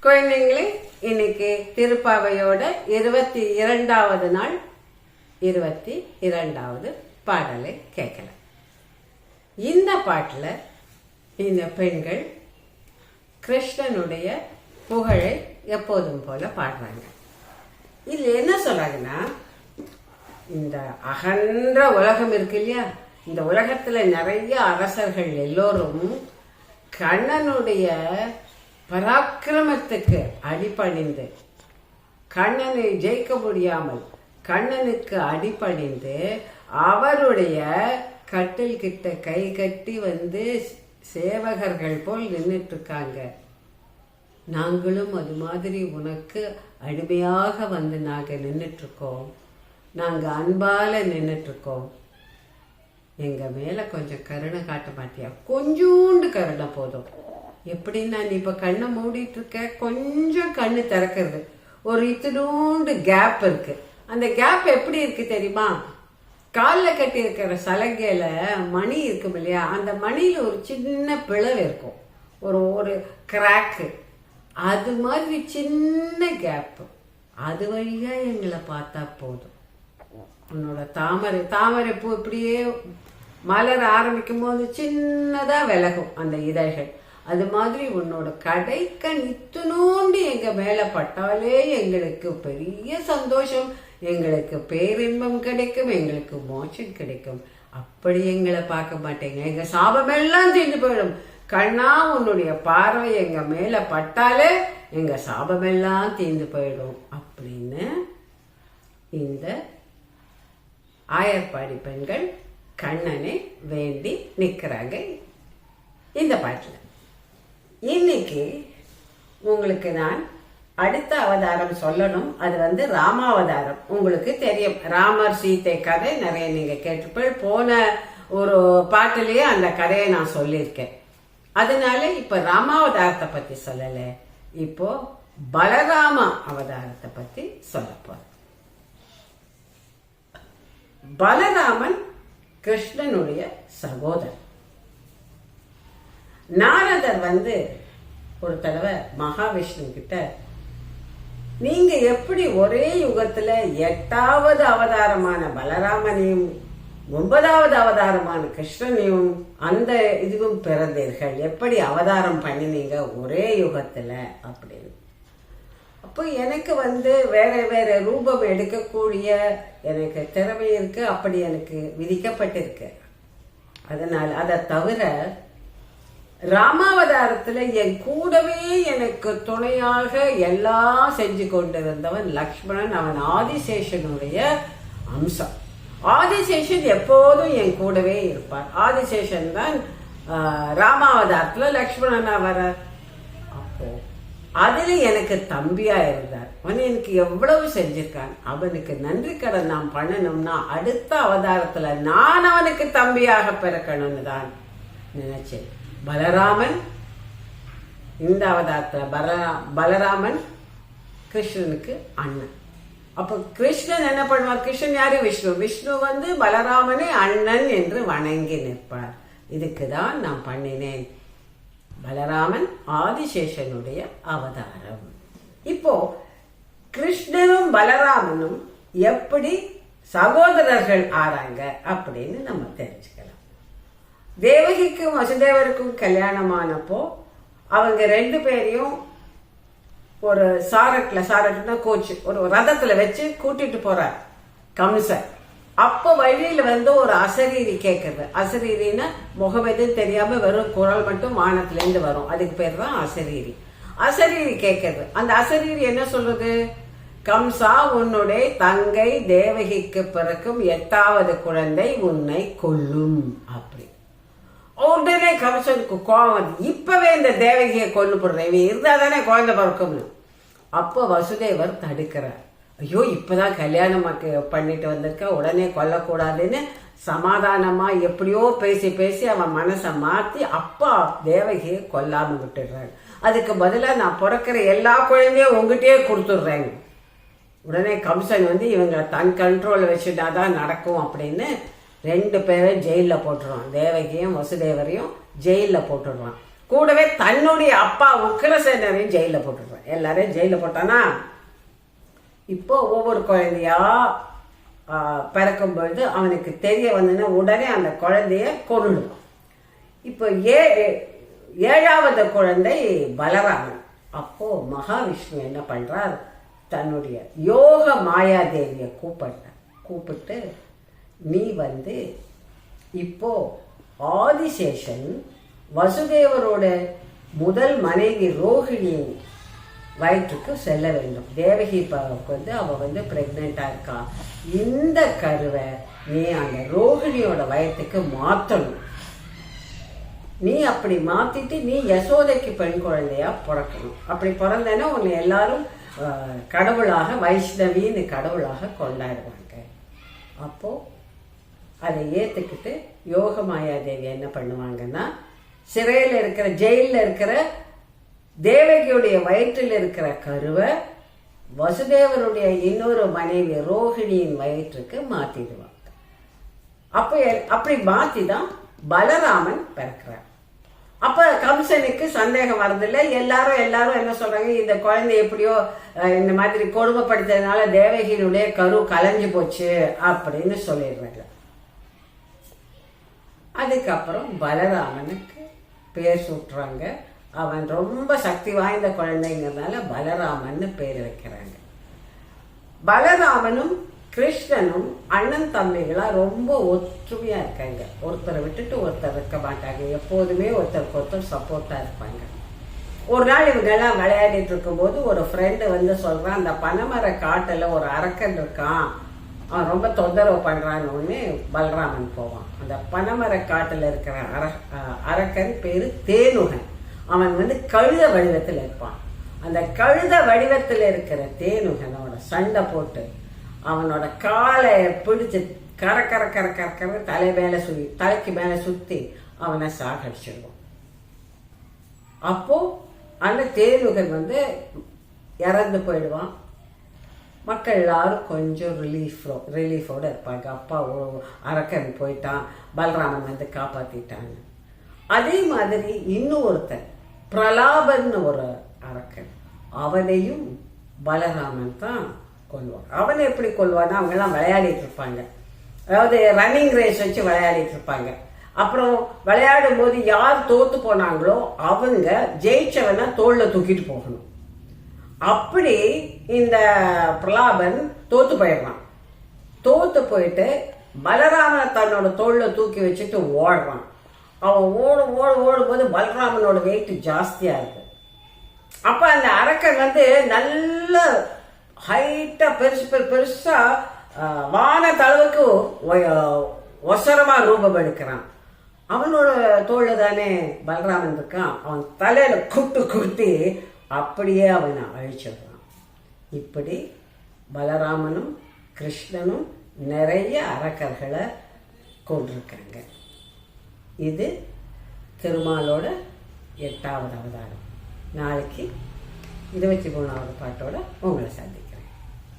குழந்தைங்களே, இன்னைக்கு திருப்பாவையோட 22வது நாள் 22வது பாடலை கேட்கலாம். இந்த பாட்டில் இந்த பெண்கள் கிருஷ்ணனுடைய புகழை எப்போதும் போல பாடுறாங்க. இது என்ன சொல்றாங்கன்னா, இந்த அகன்ற உலகம் இருக்கு இல்லையா, இந்த உலகத்துல நிறைய அரசர்கள் எல்லோரும் கண்ணனுடைய பராக்கிரமத்துக்கு அடிபணிந்து, கண்ணனை ஜெயிக்க முடியாமல் கண்ணனுக்கு அடிபணிந்து அவருடைய கட்டில் கிட்ட கை கட்டி வந்து சேவகர்கள் போல் நின்றுட்டு இருக்காங்க. நாங்களும் அது மாதிரி உனக்கு அடிமையாக வந்து நாங்க நின்றுட்டு இருக்கோம், நாங்க அன்பால நின்றுட்டு இருக்கோம், எங்க மேல கொஞ்சம் கருணை காட்ட மாட்டியா? கொஞ்சோண்டு கருணை போதும். எப்படின்னா, நீ இப்ப கண்ணை மூடிட்டு இருக்க, கொஞ்சம் கண்ணு திறக்கிறது, ஒரு இத்தினோண்டு கேப் இருக்கு. அந்த கேப் எப்படி இருக்கு தெரியுமா? காலில் கட்டி இருக்கிற சலங்கையில மணி இருக்கும் இல்லையா, அந்த மணியில ஒரு சின்ன பிளவு இருக்கும், ஒரு ஒரு கிராக்கு, அது மாதிரி சின்ன கேப். அது வழியா எங்களை பார்த்தா போதும். உன்னோட தாமரை பூ இப்படியே மலர ஆரம்பிக்கும் போது சின்னதா விலகும் அந்த இதழ்கள். அது மாதிரி உன்னோட கடைக்கண் இத்துணூண்டு எங்க மேல பட்டாலே எங்களுக்கு பெரிய சந்தோஷம், எங்களுக்கு பேரின்பம் கிடைக்கும், எங்களுக்கு மோட்சம் கிடைக்கும். அப்படி எங்களை பார்க்க மாட்டேங்க, எங்க சாபமெல்லாம் தீர்ந்து போயிடும். கண்ணா, உன்னுடைய பார்வை எங்க மேல பட்டாலே எங்க சாபமெல்லாம் தீர்ந்து போயிடும் அப்படின்னு இந்த ஆயர்பாடி பெண்கள் கண்ணனை வேண்டி நிக்கிறாங்க இந்த பாட்டுல. இன்னைக்கு உங்களுக்கு நான் அடுத்த அவதாரம் சொல்லணும். அது ராமாவதாரம். உங்களுக்கு தெரியும், ராமர் சீதை கதை நிறைய நீங்க கேட்டுப்போய், போன ஒரு பாட்டிலேயே அந்த கதையை நான் சொல்லியிருக்கேன். அதனால இப்ப ராமாவதாரத்தை பத்தி சொல்லல, இப்போ பலராம அவதாரத்தை பத்தி சொல்ல போறேன். பலராமன் கிருஷ்ணனுடைய சகோதரன். நாரதர் ஒரு தடவை மகாவிஷ்ணு கிட்ட, நீங்க எப்படி ஒரே யுகத்துல 8வது அவதாரமான பலராமனையும் 9வது அவதாரமான கிருஷ்ணனையும் அந்த இதுவும் பிறந்தீர்கள், எப்படி அவதாரம் பண்ணினீங்க ஒரே யுகத்துல அப்படின்னு. அப்போ எனக்கு வேற வேற ரூபம் எடுக்கக்கூடிய எனக்கு திறமை இருக்கு, அப்படி எனக்கு விதிக்கப்பட்டிருக்கு. அதனால் அதை தவிர ராமாவதாரத்துல என் கூடவே எனக்கு துணையாக எல்லாம் செஞ்சு கொண்டிருந்தவன் லக்ஷ்மணன். அவன் ஆதிசேஷனுடைய அம்சம். ஆதிசேஷன் எப்போதும் என் கூடவே இருப்பார். ஆதிசேஷன் தான் ராமாவதாரத்துல லக்ஷ்மணனா வர. அப்போ அதுல எனக்கு தம்பியா இருந்தார். அவன் எனக்கு எவ்வளவு செஞ்சிருக்கான், அவனுக்கு நன்றி கடன் நாம் பண்ணணும்னா அடுத்த அவதாரத்துல நான் அவனுக்கு தம்பியாக பிறக்கணும்னு தான் நினைச்சேன். பலராமன் இந்த அவதாரத்துல பலராமன் கிருஷ்ணனுக்கு அண்ணன். அப்ப கிருஷ்ணன் என்ன பண்ணுவார்? கிருஷ்ணன் யாரு? விஷ்ணு. விஷ்ணு பலராமனை அண்ணன் என்று வணங்கி நிற்பார். இதுக்குதான் நான் பண்ணினேன் பலராமன் ஆதிசேஷனுடைய அவதாரம். இப்போ கிருஷ்ணனும் பலராமனும் எப்படி சகோதரர்கள் ஆறாங்க அப்படின்னு நம்ம தெரிஞ்சுக்கலாம். தேவகிக்கும் வசுதேவருக்கும் கல்யாணமானப்போ அவங்க 2 பேரையும் ஒரு சாரட்னா கோச், ஒரு ரதத்துல வச்சு கூட்டிட்டு போறார் கம்சர். அப்போ வழியில ஒரு அசரீரி கேட்கறது. அசரீரின்னா முகம் எதுவும் தெரியாம வெறும் குரல் மட்டும் வானத்துல இருந்து வரும், அதுக்கு பேர் தான் அசரீரி. அசரீரி கேட்கறது. அந்த அசரீரி என்ன சொல்றது? கம்சா, உன்னுடைய தங்கை தேவகிக்கு பிறக்கும் 8வது குழந்தை உன்னை கொல்லும் அப்படி. உடனே கம்சனுக்கு கோபம், இப்பவே இந்த தேவகியை கொண்டு போடுறேன், இவன் இருந்தா தானே குழந்தை பிறக்கும்னு. அப்போ வசுதேவர் தடுக்கிறார். ஐயோ, இப்பதான் கல்யாணம் பண்ணிட்டு வந்திருக்க, உடனே கொல்லக்கூடாதுன்னு சமாதானமா எப்படியோ பேசி பேசி அவன் மனசை மாத்தி அப்பா தேவகியை கொல்லாம விட்டுடுறாங்க. அதுக்கு பதிலா நான் பிறக்கிற எல்லா குழந்தையும் உங்ககிட்டயே கொடுத்துடுறேங்க. உடனே கம்சன் இவங்களை தன் கண்ட்ரோல் வச்சுட்டாதான் நடக்கும் அப்படின்னு 2 பேரை ஜெயில போட்டுருவான். தேவகியும் வசுதேவரையும் ஜெயில போட்டுடுவான். கூடவே தன்னுடைய அப்பா உக்கிரசேனரையும் ஜெயில போட்டுடுறான். எல்லாரையும் ஜெயில போட்டானா இப்போ ஒவ்வொரு குழந்தையா பிறக்கும் பொழுது அவனுக்கு தெரிய வந்ததுன்னா உடனே அந்த குழந்தைய கொன்னுடுவான். இப்போ 7வது குழந்தை பலராமன். அப்போ மகாவிஷ்ணு என்ன பண்றார், தன்னுடைய யோக மாயாதேவியை கூப்பிட்டு நீ இப்போ ஆதிசேஷன் வசுதேவரோட முதல் மனைவி ரோஹிணியின் வயிற்றுக்கு செல்ல வேண்டும். தேவகி அவ பிரெக்னெண்டா இருக்கா. இந்த கருவை நீ அந்த ரோஹிணியோட வயத்துக்கு மாத்தணும். நீ அப்படி மாத்திட்டு நீ யசோதைக்கு பெண் குழந்தையா பிறக்கணும். அப்படி பிறந்தேன்னா உன்னை எல்லாரும் கடவுளாக, வைஷ்ணவின்னு கடவுளாக கொண்டாடுவாங்க. அப்போ அதை ஏத்துக்கிட்டு யோக மாயாதேவி என்ன பண்ணுவாங்கன்னா, சிறையில் இருக்கிற ஜெயில இருக்கிற தேவகியுடைய வயிற்றில் இருக்கிற கருவை வசுதேவருடைய இன்னொரு மனைவி ரோஹிணியின் வயிற்றுக்கு மாத்திடுவாங்க. அப்படி மாத்திதான் பலராமன் பிறக்கிறார். அப்ப கம்சனுக்கு சந்தேகம் வரதில்லை. எல்லாரும் என்ன சொல்றாங்க, இந்த குழந்தை எப்படியோ இந்த மாதிரி கொடுமைப்படுத்ததுனால தேவகியினுடைய கரு கலைஞ்சு போச்சு அப்படின்னு சொல்லிடுறாங்க. அதுக்கப்புறம் பலராமனுக்கு பேர் சூட்டுறாங்க. அவன் ரொம்ப சக்தி வாய்ந்த குழந்தைங்கிறதுனால பலராமன் பேர் வைக்கிறாங்க. பலராமனும் கிருஷ்ணனும் அண்ணன் தம்பிகளா ரொம்ப ஒற்றுமையா இருக்காங்க. ஒருத்தரை விட்டுட்டு ஒருத்தர் இருக்க மாட்டாங்க. எப்போதுமே ஒருத்தருக்கு ஒருத்தர் சப்போர்ட்டா இருப்பாங்க. ஒரு நாள் இவங்க எல்லாம் விளையாடிட்டு இருக்கும் போது ஒரு ஃப்ரெண்டு சொல்றான், அந்த பனைமர காட்டுல ஒரு அரக்கன் இருக்கான், அவன் ரொம்ப தொந்தரவு பண்றான்னு ஒண்ணு பலராமன் போவான். அந்த பனைமர காட்டுல இருக்கிற அரக்கன் பேரு தேனுகன். அவன் கழுத வடிவத்தில் இருப்பான். அந்த கழுத வடிவத்தில் இருக்கிற தேனுகனோட சண்டை போட்டு அவனோட காலை பிடிச்சு கர தலைக்கு மேல சுத்தி அவனை சாகடிச்சிடுவான். அப்போ அந்த தேனுகன் இறந்து போயிடுவான். மக்கள் எல்லாரும் கொஞ்சம் ரிலீஃபோட இருப்பாங்க. அப்பா அரக்கன் போயிட்டான், பலராமன் காப்பாத்திட்டாங்க. அதே மாதிரி இன்னும் ஒருத்தன் பிரலாபன் ஒரு அரக்கன், அவனையும் பலராமன் தான் கொல்வான். அவனை எப்படி கொல்வான்னா, அவங்க எல்லாம் விளையாடிட்டு இருப்பாங்க. அதாவது ரன்னிங் ரேஸ் வச்சு விளையாடிட்டு இருப்பாங்க. அப்புறம் விளையாடும் போது யார் தோத்து போனாங்களோ அவங்க ஜெயிச்சவனை தோல்ல தூக்கிட்டு போகணும். அப்படி இந்த பிரலாபன் தோத்து போயிடுறான். தோத்து போயிட்டு பலராமனை தன்னோட தோல்ல தூக்கி வச்சுட்டு ஓடுறான். அவன் ஓடும்போது பலராமனோட வெயிட் ஜாஸ்தியா இருக்கு. அப்ப அந்த அரக்கன் நல்ல ஹைட்டா பெருசா வான தளவுக்கு ஒசரமா ரூபம் எடுக்கிறான். அவனோட தோல்ல தானே பலராமன் இருக்கான். அவன் தலையில குத்தி அப்படியே அவனை அழிச்சிடுறான். இப்படி பலராமனும் கிருஷ்ணனும் நிறைய அரக்கர்களை கொண்டிருக்காங்க. இது திருமாலோட 8வது அவதாரம். நாளைக்கு 23வது பாட்டோட உங்களை சந்திக்கிறேன்.